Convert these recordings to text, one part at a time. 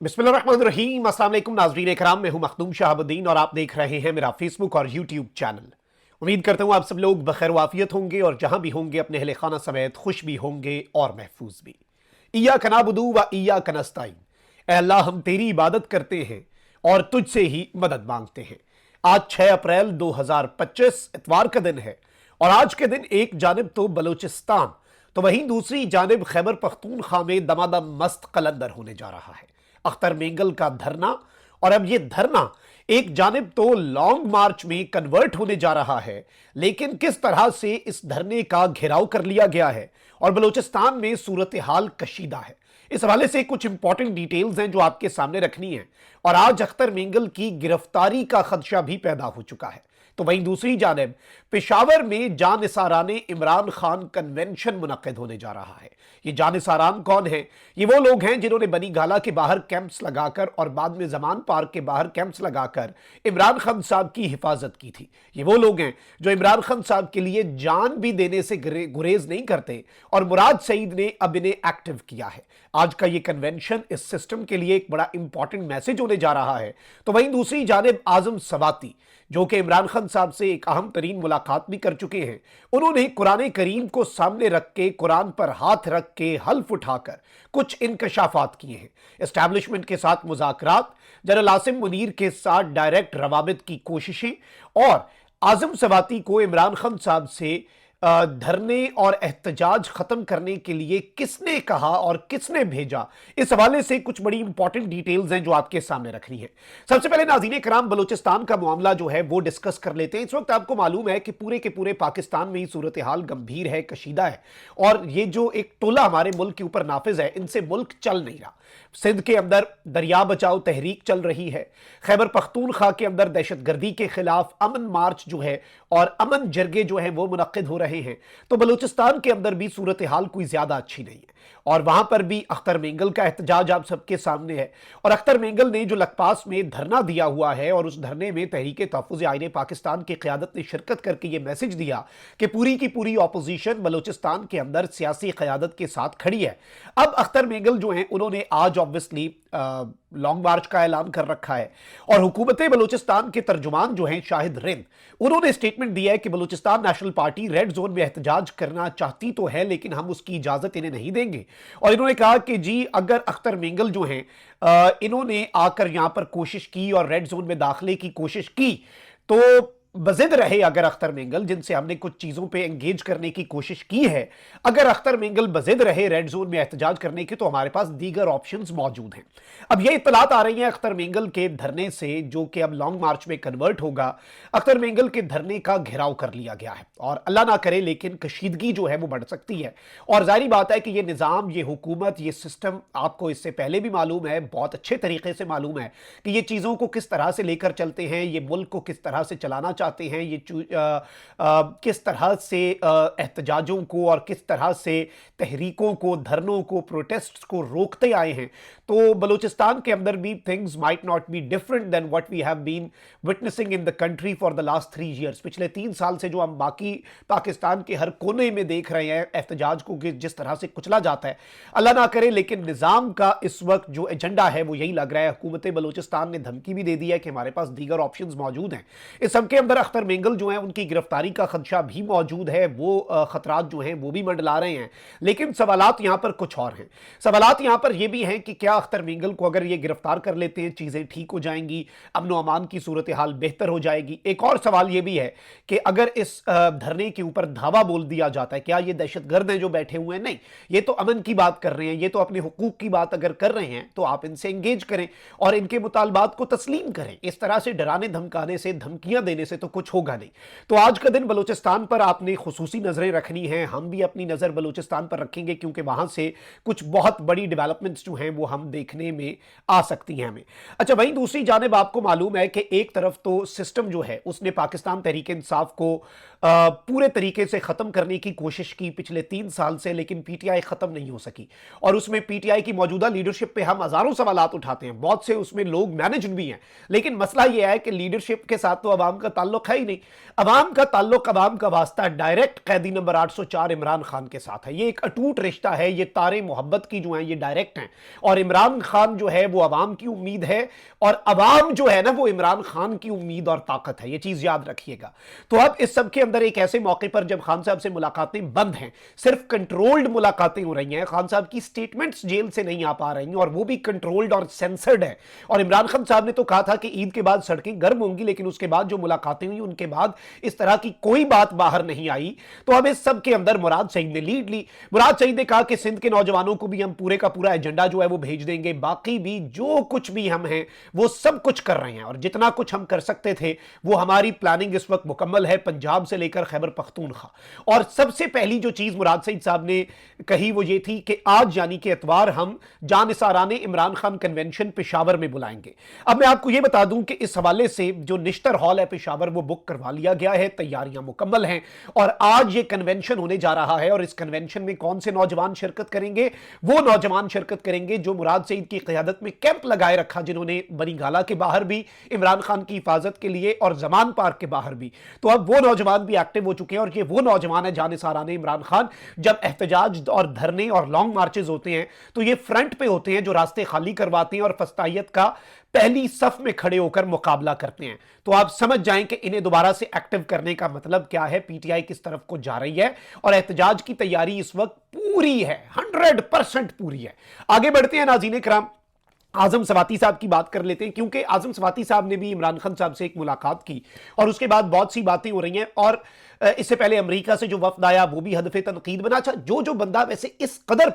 बिस्मिल्लाहिर्रहमानिर्रहीम। अस्सलाम वालेकुम नाज़रीन इकराम, मैं हूं मखदूम शहाबुद्दीन और आप देख रहे हैं मेरा फेसबुक और यूट्यूब चैनल। उम्मीद करता हूं आप सब लोग बखैर वाफियत होंगे और जहां भी होंगे अपने अहले खाना समेत खुश भी होंगे और महफूज भी। इय्याका नअबुदु व इय्याका नस्तईन। ऐ अल्लाह, हम तेरी इबादत करते हैं और तुझसे ही मदद मांगते हैं। आज 6 अप्रैल 2025 इतवार का दिन है और आज के दिन एक जानिब तो बलूचिस्तान तो वहीं दूसरी जानिब खैबर पख्तूनख्वा में दमादम मस्त कलंदर होने जा रहा है। अख्तर मेंगल का धरना, और अब ये धरना एक जानिब तो लॉन्ग मार्च में कन्वर्ट होने जा रहा है, लेकिन किस तरह से इस धरने का घेराव कर लिया गया है और बलूचिस्तान में सूरत हाल कशीदा है, इस हवाले से कुछ इंपॉर्टेंट डिटेल्स हैं जो आपके सामने रखनी है। और आज अख्तर मेंगल की गिरफ्तारी का खदशा भी पैदा हो चुका है। तो वहीं दूसरी जानिब पेशावर में जानिसाराने इमरान खान कन्वेंशन मुनक्किद होने जा रहा है। ये जानिसारान कौन है? ये वो लोग हैं जिन्होंने बनी गाला के बाहर कैंप्स लगाकर और बाद में जमान पार्क के बाहर कैंप्स लगाकर इमरान खान साहब की हिफाजत की थी। ये वो लोग हैं जो इमरान खान साहब के लिए जान भी देने से गुरेज नहीं करते और मुराद सईद ने अब इन्हें एक्टिव किया है। आज का ये कन्वेंशन इस सिस्टम के लिए एक बड़ा इंपॉर्टेंट मैसेज होने जा रहा है। तो वहीं दूसरी जानिब आजम सवाती, जो कि इमरान खान साहब से एक अहम तरीन मुलाकात भी कर चुके हैं, उन्होंने कुरान करीम को सामने रख के, कुरान पर हाथ रख के हल्फ उठाकर कुछ इंकशाफात किए हैं। एस्टैब्लिशमेंट के साथ मुज़ाकरात, जनरल आसिम मुनीर के साथ डायरेक्ट रवाबित की कोशिशें और आजम सवाती को इमरान खान साहब से धरने और एहतजाज खत्म करने के लिए किसने कहा और किसने भेजा, इस हवाले से कुछ बड़ी इंपॉर्टेंट डिटेल्स हैं जो आपके सामने रखनी है। सबसे पहले नाज़रीन कराम, बलूचिस्तान का मामला जो है वो डिस्कस कर लेते हैं। इस वक्त आपको मालूम है कि पूरे के पूरे पाकिस्तान में ही सूरत हाल गंभीर है, कशीदा है और ये जो एक टोला हमारे मुल्क के ऊपर नाफिज है, इनसे मुल्क चल नहीं रहा। सिंध के अंदर दरिया बचाओ तहरीक चल रही है, खैबर पख्तूनख्वा के अंदर दहशतगर्दी के खिलाफ अमन मार्च जो है और अमन जरगे जो है वो मुनक्किद हो रहे हैं। तो बलूचिस्तान के अंदर भी सूरत हाल कोई ज्यादा अच्छी नहीं है और वहां पर भी अख्तर मेंगल का एहतजाज आप सबके सामने है। और अख्तर मेंगल ने जो लखपास में धरना दिया हुआ है और उस धरने में तहरीक तहफ़्फ़ुज़ आईन पाकिस्तान की क़यादत ने शिरकत करके ये मैसेज दिया कि पूरी की पूरी ऑपोजिशन बलूचिस्तान के अंदर सियासी क़यादत के साथ खड़ी है। अब अख्तर मेंगल जो है उन्होंने आज ऑब्वियसली लॉन्ग मार्च का ऐलान कर रखा है और हुकूमत बलूचिस्तान के तर्जुमान जो हैं शाहिद रिंद, उन्होंने स्टेटमेंट दिया है कि Balochistan national party red zone में एहतजाज करना चाहती तो है लेकिन हम उसकी इजाजत इन्हें नहीं देंगे। और इन्होंने कहा कि जी अगर अख्तर मेंगल जो हैं इन्होंने आकर यहां पर कोशिश की और रेड जोन में दाखिले की कोशिश की तो बजिद रहे, अगर अख्तर मेंगल जिनसे हमने कुछ चीज़ों पे एंगेज करने की कोशिश की है, अगर अख्तर मेंगल बजिद रहे रेड जोन में एहतजाज करने की तो हमारे पास दीगर ऑप्शंस मौजूद हैं। अब ये इत्तलात आ रही हैं अख्तर मेंगल के धरने से, जो कि अब लॉन्ग मार्च में कन्वर्ट होगा। अख्तर मेंगल के धरने का घेराव कर लिया गया है और अल्लाह ना करे लेकिन कशीदगी जो है वो बढ़ सकती है। और जाहिर बात है कि ये निज़ाम, ये हुकूमत, ये सिस्टम आपको इससे पहले भी मालूम है, बहुत अच्छे तरीके से मालूम है कि ये चीज़ों को किस तरह से लेकर चलते हैं, ये मुल्क को किस तरह से चलाना चाहते हैं, ये किस तरह से एहतजाजों को और किस तरह से तहरीकों को, धरनों को, प्रोटेस्ट को रोकते आए हैं। तो बलूचिस्तान के अंदर भी things might not be different than what we have been witnessing in the country for the last 3 years. पिछले 3 साल से जो हम बाकी पाकिस्तान के हर कोने में देख रहे हैं एहतजाज को कि जिस तरह से कुचला जाता है, अल्लाह ना करे लेकिन निज़ाम का इस वक्त जो एजेंडा है वो यही लग रहा है। हुकूमत बलूचिस्तान ने धमकी भी दे दी है कि हमारे पास दीगर ऑप्शंस मौजूद हैं। इस सब के अंदर अख्तर मेंगल जो है उनकी गिरफ्तारी का खदशा भी मौजूद है, वो खतरात जो हैं वो भी मंडला रहे हैं। लेकिन सवालात यहां पर कुछ और हैं। सवालात यहां पर यह भी हैं कि क्या अख्तर मेंगल को अगर ये गिरफ्तार कर लेते हैं चीजें ठीक हो जाएंगी, अमन व अमान की सूरत हाल बेहतर हो जाएगी। एक और सवाल यह भी है कि अगर इस धरने के ऊपर धावा बोल दिया जाता है, क्या ये दहशतगर्द हैं जो बैठे हुए हैं? नहीं, ये तो अमन की बात कर रहे हैं, ये तो अपने हुकूक की बात अगर कर रहे हैं तो आप इनसे एंगेज करें और इनके मुतालबात को तस्लीम करें। इस तरह से डराने धमकाने से, धमकियां देने से तो कुछ होगा नहीं। तो आज का दिन बलूचिस्तान पर आपने खुसूसी नजरें रखनी है, हम भी अपनी नजर बलूचिस्तान पर रखेंगे क्योंकि वहां से कुछ बहुत बड़ी डेवलपमेंट्स जो हैं वो हम देखने में आ सकती हैं हमें। अच्छा, वहीं दूसरी जानिब आपको मालूम है कि एक तरफ तो सिस्टम जो है उसने पाकिस्तान तहरीक इंसाफ को पूरे तरीके से खत्म करने की कोशिश की पिछले 3 साल से, लेकिन पीटीआई खत्म नहीं हो सकी और उसमें पीटीआई की मौजूदा लीडरशिप पे हम हजारों सवालात उठाते हैं, बहुत से उसमें लोग मैनेज भी हैं, लेकिन मसला यह है कि लीडरशिप के साथ तो अवाम का ताल्लुक ताल्लुक है ही नहीं। अवाम का ताल्लुक, अवाम का वास्ता डायरेक्ट कैदी नंबर 804 इमरान खान के साथ है। ये एक अटूट रिश्ता है, ये तारे मोहब्बत की जो हैं ये डायरेक्ट हैं, और इमरान खान जो है वो अवाम की उम्मीद है, और अवाम जो है ना वो इमरान खान की उम्मीद और ताकत है। ये चीज याद रखिएगा। तो अब इस सब के अंदर एक ऐसे मौके पर जब खान साहब से मुलाकातें बंद हैं, सिर्फ कंट्रोल्ड मुलाकातें हो रही हैं, खान साहब की स्टेटमेंट्स जेल से नहीं आ पा रही हैं, और वो भी कंट्रोल्ड और सेंसर्ड है। और इमरान खान साहब ने तो कहा था कि ईद के बाद सड़कें गर्म होंगी, लेकिन उसके बाद जो मुलाकातें हुई उनके बाद इस तरह की कोई बात बाहर नहीं आई। तो अब इस सब के अंदर मुराद सईद ने लीड ली। मुराद सईद ने कहा कि सिंध के नौजवानों को भी हम पूरे का पूरा एजेंडा जो है वो भेज देंगे, बाकी भी जो कुछ भी हम हैं वो सब कुछ कर रहे हैं, और जितना कुछ हम कर सकते थे वो हमारी प्लानिंग इस वक्त मुकम्मल है, पंजाब से लेकर खैबर पख्तूनख्वा। और सबसे पहली जो चीज मुराद सईद साहब ने कही वो ये थी कि आज यानी कि इतवार हम जानिसाराने इमरान खान कन्वेंशन पेशावर में बुलाएंगे। अब मैं आपको ये बता दूं कि इस हवाले से जो निश्तर हॉल है पेशावर वो बुक करवा लिया गया है, तैयारियां मुकम्मल हैं, और आज ये कन्वेंशन होने जा रहा है। और इस कन्वेंशन में कौन से नौजवान शिरकत करेंगे? वो नौजवान शिरकत करेंगे जो मुराद सईद की क़यादत में कैंप लगाए रखा, जिन्होंने बनी गाला के बाहर भी इमरान खान की हिफाजत के लिए और जमान पार्क के बाहर भी। तो अब वो नौजवान भी एक्टिव हो चुके हैं, और ये वो नौजवान है जानिसाराने इमरान खान। जब एहतजाज और धरने और लॉन्ग मार्चेज होते हैं तो ये फ्रंट पे होते हैं, जो रास्ते खाली करवाते हैं और फस्तायत का पहली सफ में खड़े होकर मुकाबला करते हैं। तो आप समझ जाएं कि इन्हें दोबारा से एक्टिव करने का मतलब क्या है, पीटीआई किस तरफ को जा रही है, और एहतजाज की तैयारी इस वक्त पूरी है, 100% पूरी है। आगे बढ़ते हैं नाज़रीन इकराम, आजम सवाती साहब की बात कर लेते हैं, क्योंकि आजम सवाती साहब ने भी इमरान खान साहब से एक मुलाकात की, और उसके बाद बहुत सी बातें हो रही हैं। और इससे पहले अमेरिका से जो वफ्द आया वो भी हदफ तनकीद बना। अच्छा, जो बंदा वैसे इस कदर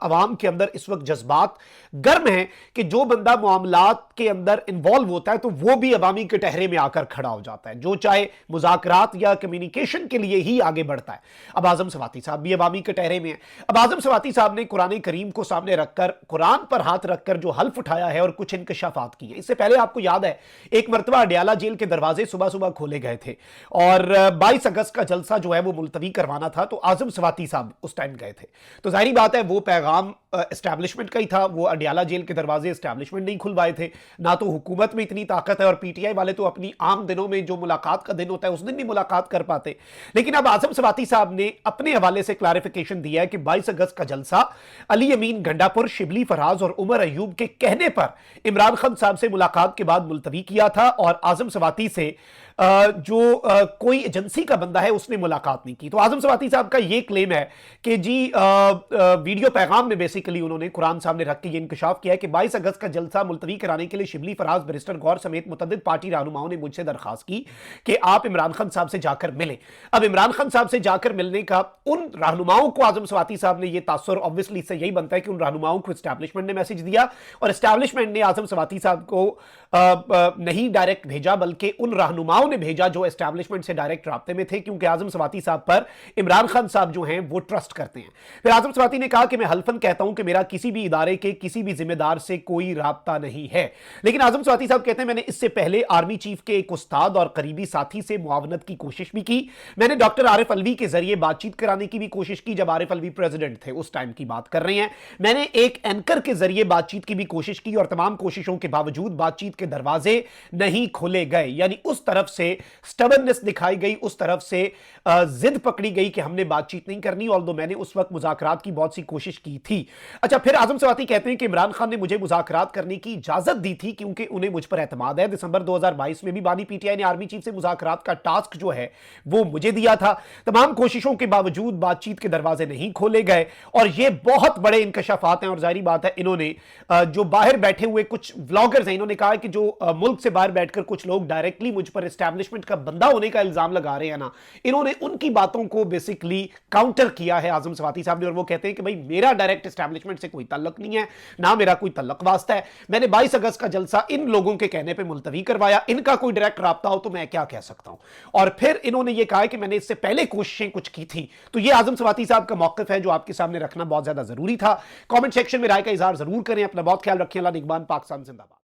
अवाम के अंदर इस वक्त जज्बात गर्म है कि जो बंदा मामलात के अंदर इन्वॉल्व होता है तो वो भी अवामी कटहरे में आकर खड़ा हो जाता है, जो चाहे मुज़ाकरात या कम्युनिकेशन के लिए ही आगे बढ़ता है। अब आजम सवाती साहब भी अवामी कटहरे में है। अब आजम सवाती साहब ने कुरान करीम को सामने रखकर, कुरान पर हाथ रखकर जो हल्फ उठाया है और कुछ इंकशाफात किए। इससे पहले आपको याद है एक मरतबा अडयाला जेल के दरवाजे सुबह सुबह खोले गए थे, और 22 अगस्त का जलसा जो है वो मुलतवी करवाना था, तो आजम सवाती साहब उस टाइम गए थे। तो जाहिर बात है वो पैगाम एस्टैब्लिशमेंट का ही था, वो अडयाला जेल के दरवाजे एस्टैब्लिशमेंट नहीं खुलवाए थे, ना तो हुकूमत में इतनी ताकत है, और पीटीआई वाले तो अपनी आम दिनों में जो मुलाकात का दिन होता है उस दिन भी मुलाकात कर पाते। लेकिन अब आजम सवाती साहब ने अपने हवाले से क्लैरिफिकेशन दिया है कि 22 अगस्त का जलसा अली अमीन गंडापुर, शिबली फराज और उमर अयूब के कहने पर इमरान खान साहब से मुलाकात के बाद मुलतवी किया था, और आजम सवाती से कोई एजेंसी का बंदा है उसने मुलाकात नहीं की। तो आजम सवाती साहब का यह क्लेम है कि जी वीडियो पैगाम में बेसिकली उन्होंने कुरान सामने रख के ये इंकशाफ किया है कि 22 अगस्त का जलसा मुलतवी कराने के लिए शिबली फराज, बैरिस्टर गौर समेत मुतअद्दिद पार्टी रहनुमाओं ने मुझसे दरखास्त की कि आप इमरान खान साहब से जाकर मिलें। अब इमरान खान साहब से जाकर मिलने का उन रहनुमाओं को आजम सवाती साहब ने, यह तासुर ऑब्वियसली इससे यही बनता है कि उन रहनुमाओं को एस्टैब्लिशमेंट ने मैसेज दिया, और एस्टैब्लिशमेंट ने आजम सवाती साहब को नहीं डायरेक्ट भेजा, बल्कि उन रहनुमाओं ने भेजा जो एस्टैब्लिशमेंट से डायरेक्ट राब्ते में थे, क्योंकि आजम सवाती साहब पर इमरान खान साहब जो हैं वो ट्रस्ट करते हैं। फिर आजम सवाती ने कहा कि मैं हल्फन कहता हूं कि मेरा किसी भी इदारे के किसी भी जिम्मेदार से कोई राब्ता नहीं है। लेकिन आजम सवाती साहब कहते हैं मैंने इससे पहले आर्मी चीफ के एक उस्ताद और करीबी साथी से मुआवनत की कोशिश भी की। मैंने डॉक्टर आरिफ अलवी के जरिए बातचीत कराने की भी कोशिश की, जब आरिफ अलवी प्रेसिडेंट थे, उस टाइम की बात कर रहे हैं। मैंने एक एंकर के जरिए बातचीत की भी कोशिश की, और तमाम कोशिशों के बावजूद बातचीत के दरवाजे नहीं खोले गए। यानी उस तरफ से स्टबर्ननेस दिखाई गई, उस तरफ से जिद पकड़ी गई कि हमने बातचीत नहीं करनी, ऑल्दो मैंने उस वक्त मुज़ाकरात की बहुत सी कोशिश की थी। अच्छा, फिर आजम सवाती कहते हैं कि इमरान खान ने मुझे मुज़ाकरात करने की इजाजत दी थी क्योंकि उन्हें मुझ पर एतमाद है। दिसंबर 2022 में भी बानी पीटीआई ने आर्मी चीफ से मुज़ाकरात का टास्क जो है वो मुझे दिया था। तमाम कोशिशों के बावजूद बातचीत के दरवाजे नहीं खोले गए, और ये बहुत बड़े इंकशाफात हैं। और जाहिर बात है इन्होंने जो बाहर बैठे हुए कुछ व्लॉगर्स हैं, इन्होंने कहा कि जो मुल्क से बाहर बैठकर कुछ लोग डायरेक्टली मुझ पर एस्टैब्लिशमेंट का बंदा होने का इल्जाम लगा रहे हैं ना, इन्होंने उनकी बातों को बेसिकली काउंटर किया है आजम सवाती साहब ने। और वो कहते हैं कि भाई मेरा डायरेक्ट एस्टैब्लिशमेंट से कोई ताल्लुक नहीं है, ना मेरा कोई तल्लक वास्ता है। मैंने 22 अगस्त का जलसा इन लोगों के कहने पे मुलतवी करवाया, इनका कोई डायरेक्ट राब्ता हो तो मैं क्या कह सकता हूं। और फिर इन्होंने ये कहा कि मैंने इससे पहले कोशिशें कुछ की थी। तो ये आजम सवाती साहब का मौक़िफ़ है जो आपके सामने रखना बहुत ज्यादा जरूरी था। कमेंट सेक्शन में राय का इजहार जरूर करें। अपना बहुत ख्याल रखें। अल्लाह निगहबान। पाकिस्तान जिंदाबाद।